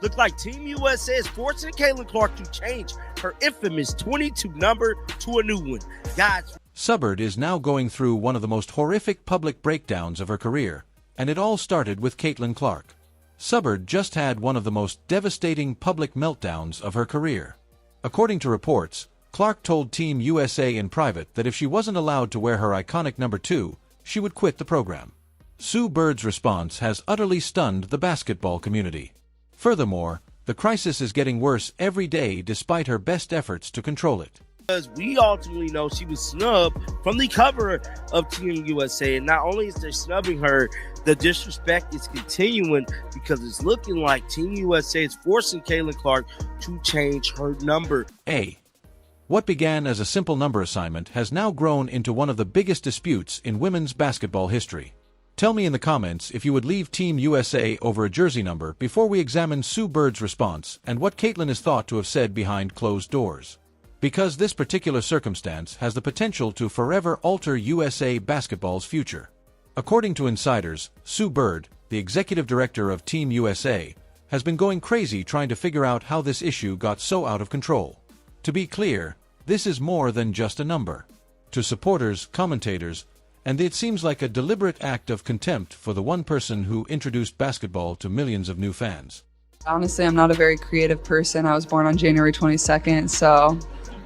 Look like Team USA is forcing Caitlin Clark to change her infamous 22 number to a new one. Guys, Subbird is now going through one of the most horrific public breakdowns of her career, and it all started with Caitlin Clark. Subbird just had one of the most devastating public meltdowns of her career. According to reports, Clark told Team USA in private that if she wasn't allowed to wear her iconic number 2, she would quit the program. Sue Bird's response has utterly stunned the basketball community. Furthermore, the crisis is getting worse every day despite her best efforts to control it. Because we ultimately know she was snubbed from the cover of Team USA, and not only is they snubbing her, the disrespect is continuing because it's looking like Team USA is forcing Caitlin Clark to change her number. What began as a simple number assignment has now grown into one of the biggest disputes in women's basketball history. Tell me in the comments if you would leave Team USA over a jersey number before we examine Sue Bird's response and what Caitlin is thought to have said behind closed doors. Because this particular circumstance has the potential to forever alter USA basketball's future. According to insiders, Sue Bird, the executive director of Team USA, has been going crazy trying to figure out how this issue got so out of control. To be clear, this is more than just a number. To supporters, commentators, and it seems like a deliberate act of contempt for the one person who introduced basketball to millions of new fans. Honestly, I'm not a very creative person. I was born on January 22nd, so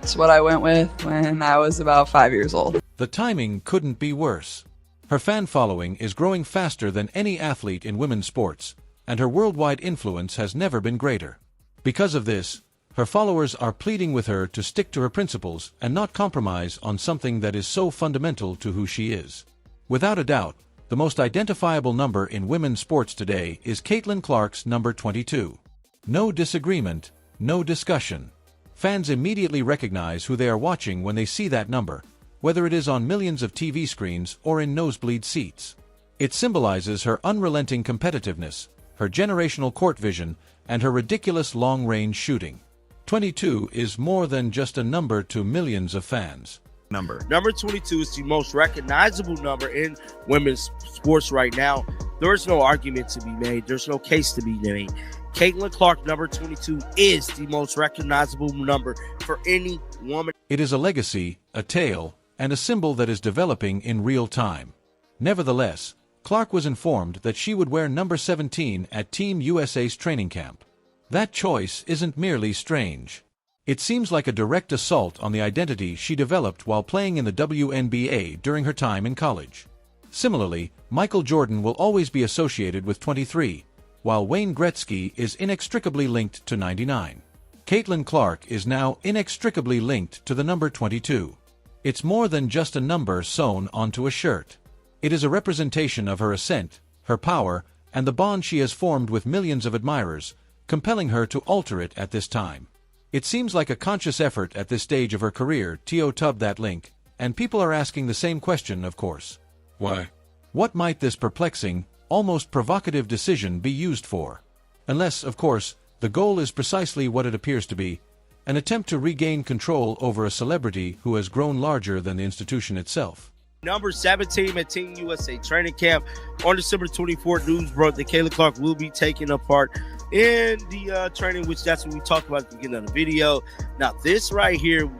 it's what I went with when I was about 5 years old. The timing couldn't be worse. Her fan following is growing faster than any athlete in women's sports, and her worldwide influence has never been greater. Because of this, her followers are pleading with her to stick to her principles and not compromise on something that is so fundamental to who she is. Without a doubt, the most identifiable number in women's sports today is Caitlin Clark's number 22. No disagreement, no discussion. Fans immediately recognize who they are watching when they see that number, whether it is on millions of TV screens or in nosebleed seats. It symbolizes her unrelenting competitiveness, her generational court vision, and her ridiculous long-range shooting. 22 is more than just a number to millions of fans. Number 22 is the most recognizable number in women's sports right now. There is no argument to be made. There's no case to be made. Caitlin Clark, number 22, is the most recognizable number for any woman. It is a legacy, a tale, and a symbol that is developing in real time. Nevertheless, Clark was informed that she would wear number 17 at Team USA's training camp. That choice isn't merely strange. It seems like a direct assault on the identity she developed while playing in the WNBA during her time in college. Similarly, Michael Jordan will always be associated with 23, while Wayne Gretzky is inextricably linked to 99. Caitlin Clark is now inextricably linked to the number 22. It's more than just a number sewn onto a shirt. It is a representation of her ascent, her power, and the bond she has formed with millions of admirers, compelling her to alter it at this time. It seems like a conscious effort at this stage of her career to tub that link, and people are asking the same question, of course. Why? What might this perplexing, almost provocative decision be used for? Unless, of course, the goal is precisely what it appears to be, an attempt to regain control over a celebrity who has grown larger than the institution itself. Number 17 at Team USA training camp on December 24th. News broke that Caitlin Clark will be taking a part in the training, which that's what we talked about at the beginning of the video. Now, this right here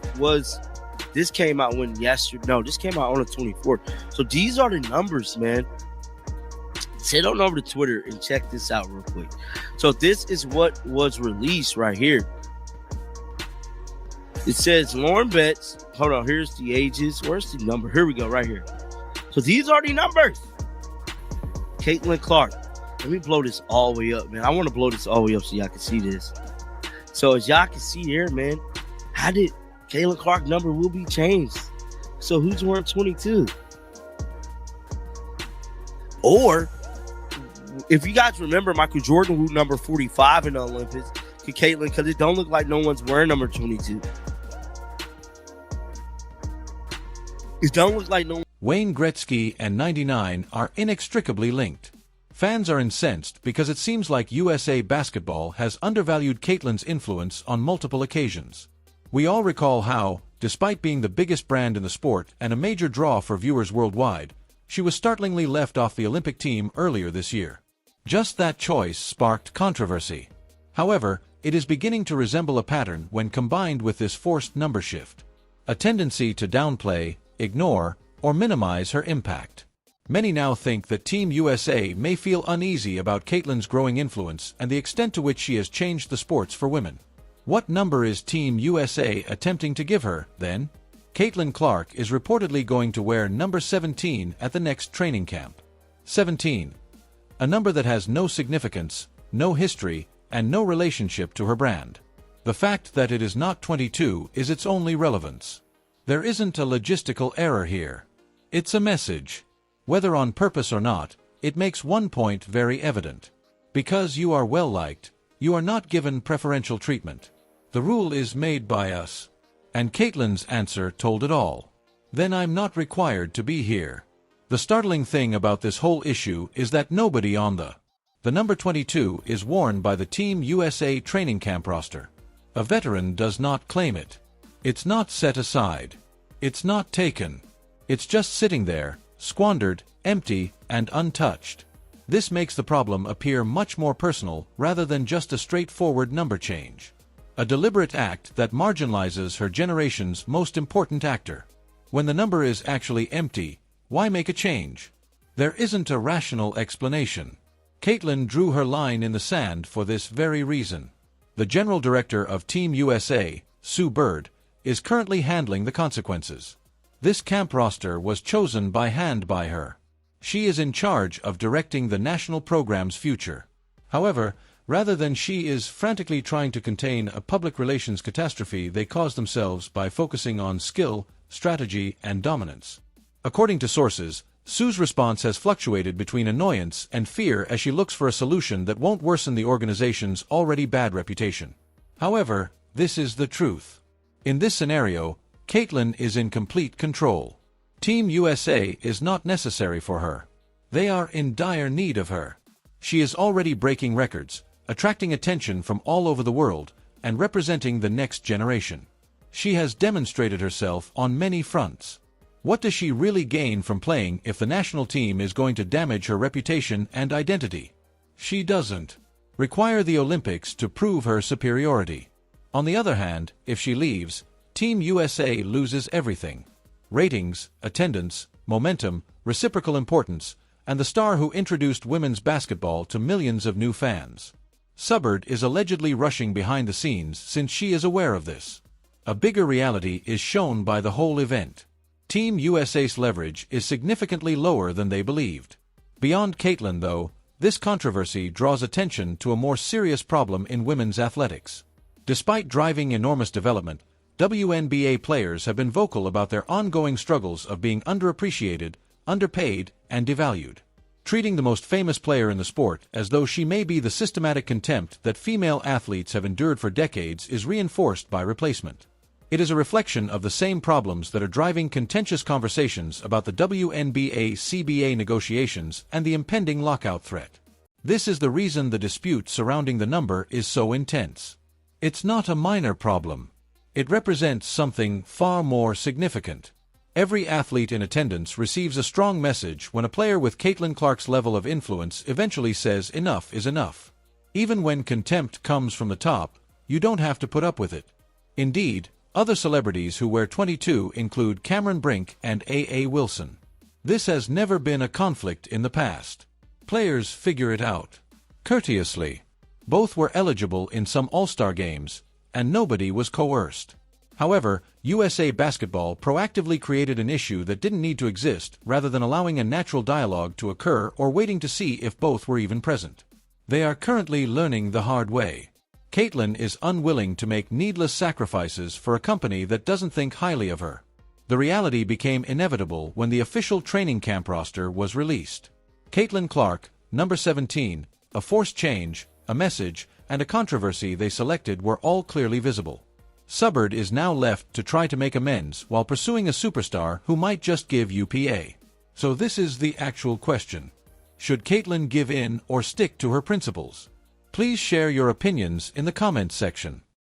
this came out this came out on the 24th. So these are the numbers, man. Head on over to Twitter and check this out real quick. So this is what was released right here. It says Lauren Betts. Hold on, here's the ages. Where's the number? Here we go, right here. So these are the numbers. Caitlin Clark. Let me blow this all the way up, man. I want to blow this all the way up so y'all can see this. So as y'all can see here, man, how did Caitlin Clark number will be changed? So who's wearing 22? Or, if you guys remember, Michael Jordan wore number 45 in the Olympics. Caitlin, because it don't look like no one's wearing number 22. It don't look like no one. Wayne Gretzky and 99 are inextricably linked. Fans are incensed because it seems like USA basketball has undervalued Caitlin's influence on multiple occasions. We all recall how, despite being the biggest brand in the sport and a major draw for viewers worldwide, she was startlingly left off the Olympic team earlier this year. Just that choice sparked controversy. However, it is beginning to resemble a pattern when combined with this forced number shift. A tendency to downplay, ignore, or minimize her impact. Many now think that Team USA may feel uneasy about Caitlin's growing influence and the extent to which she has changed the sports for women. What number is Team USA attempting to give her, then? Caitlin Clark is reportedly going to wear number 17 at the next training camp. 17. A number that has no significance, no history, and no relationship to her brand. The fact that it is not 22 is its only relevance. There isn't a logistical error here. It's a message. Whether on purpose or not, it makes one point very evident. Because you are well-liked, you are not given preferential treatment. The rule is made by us. And Caitlin's answer told it all. Then I'm not required to be here. The startling thing about this whole issue is that nobody on the number 22 is worn by the Team USA training camp roster. A veteran does not claim it. It's not set aside. It's not taken. It's just sitting there, squandered, empty, and untouched. This makes the problem appear much more personal rather than just a straightforward number change. A deliberate act that marginalizes her generation's most important actor. When the number is actually empty, why make a change? There isn't a rational explanation. Caitlin drew her line in the sand for this very reason. The general director of Team USA, Sue Bird, is currently handling the consequences. This camp roster was chosen by hand by her. She is in charge of directing the national program's future. However, rather than she is frantically trying to contain a public relations catastrophe they caused themselves by focusing on skill, strategy, and dominance. According to sources, Sue's response has fluctuated between annoyance and fear as she looks for a solution that won't worsen the organization's already bad reputation. However, this is the truth. In this scenario, Caitlin is in complete control. Team USA is not necessary for her. They are in dire need of her. She is already breaking records, attracting attention from all over the world, and representing the next generation. She has demonstrated herself on many fronts. What does she really gain from playing if the national team is going to damage her reputation and identity? She doesn't require the Olympics to prove her superiority. On the other hand, if she leaves, Team USA loses everything. Ratings, attendance, momentum, reciprocal importance, and the star who introduced women's basketball to millions of new fans. Subbard is allegedly rushing behind the scenes since she is aware of this. A bigger reality is shown by the whole event. Team USA's leverage is significantly lower than they believed. Beyond Caitlin, though, this controversy draws attention to a more serious problem in women's athletics. Despite driving enormous development, WNBA players have been vocal about their ongoing struggles of being underappreciated, underpaid, and devalued. Treating the most famous player in the sport as though she may be the systematic contempt that female athletes have endured for decades is reinforced by replacement. It is a reflection of the same problems that are driving contentious conversations about the WNBA-CBA negotiations and the impending lockout threat. This is the reason the dispute surrounding the number is so intense. It's not a minor problem. It represents something far more significant. Every athlete in attendance receives a strong message when a player with Caitlin Clark's level of influence eventually says enough is enough. Even when contempt comes from the top, you don't have to put up with it. Indeed, other celebrities who wear 22 include Cameron Brink and A.A. Wilson. This has never been a conflict in the past. Players figure it out. Courteously. Both were eligible in some All-Star games, and nobody was coerced. However, USA Basketball proactively created an issue that didn't need to exist rather than allowing a natural dialogue to occur or waiting to see if both were even present. They are currently learning the hard way. Caitlin is unwilling to make needless sacrifices for a company that doesn't think highly of her. The reality became inevitable when the official training camp roster was released. Caitlin Clark, number 17, a forced change, a message, and a controversy they selected were all clearly visible. Subbard is now left to try to make amends while pursuing a superstar who might just give UPA. So this is the actual question. Should Caitlin give in or stick to her principles? Please share your opinions in the comments section.